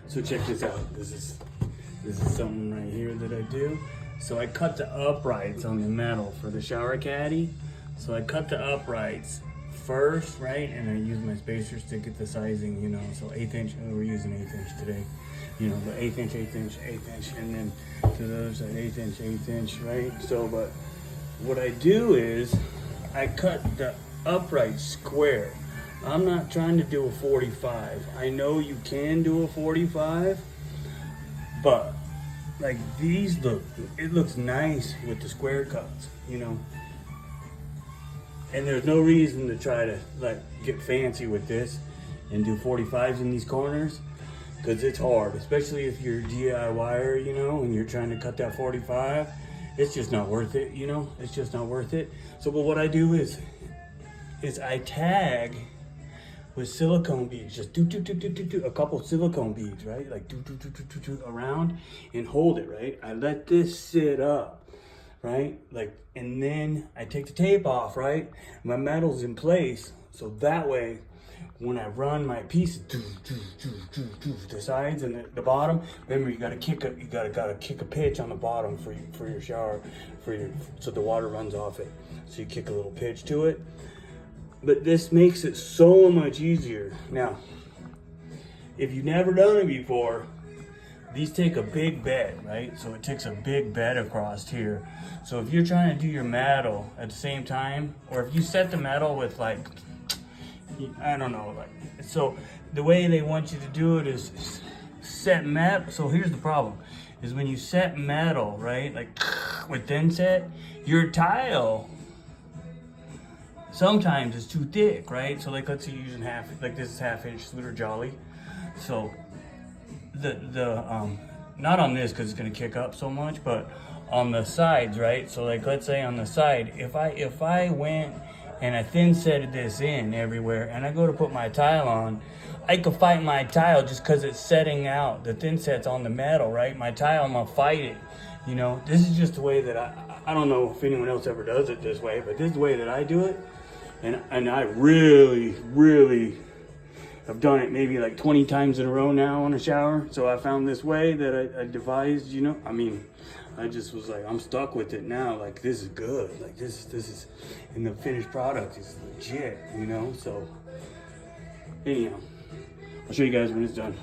So check this out. This is something right here that I do. So I cut the uprights on the metal for the shower caddy. So I cut the uprights first, right? And I use my spacers to get the sizing, you know. So 1/8 inch, we're using 1/8 inch today. You know, the 1/8 inch, 1/8 inch, 1/8 inch, and then to the other side, 1/8 inch, 1/8 inch, right? So, but what I do is I cut the upright square. I'm not trying to do a 45. I know you can do a 45, but like these look, it looks nice with the square cuts, you know. And there's no reason to try to like get fancy with this and do 45s in these corners, because it's hard, especially if you're a DIYer, you know, and you're trying to cut that 45. It's just not worth it, you know. It's just not worth it. So, but what I do is I tag with silicone beads, just do a couple silicone beads, right? Like do around and hold it, right? I let this sit up, right? Like, and then I take the tape off, right? My metal's in place, so that way, when I run my pieces, the sides and the bottom. Remember, you gotta kick a pitch on the bottom for your shower, so the water runs off it. So you kick a little pitch to it. But this makes it so much easier. Now, if you've never done it before, these take a big bed, right? So it takes a big bed across here. So if you're trying to do your metal at the same time, or if you set the metal with like, I don't know, like, so the way they want you to do it is set metal. So here's the problem, is when you set metal, right? Like with thin set, your tile sometimes it's too thick, right? So like, let's say you're using like this is 1/2 inch Sluter Jolly. So not on this because it's gonna kick up so much, but on the sides, right? So like, let's say on the side, if I went and I thin setted this in everywhere and I go to put my tile on, I could fight my tile just because it's setting out. The thin set's on the metal, right? My tile, I'm gonna fight it. You know, this is just the way that I don't know if anyone else ever does it this way, but this is the way that I do it. And I really have done it maybe like 20 times in a row now on a shower. So I found this way that I devised, you know. I mean, I just was like, I'm stuck with it now. Like, this is good. Like, this is, and the finished product is legit, you know. So anyhow, I'll show you guys when it's done.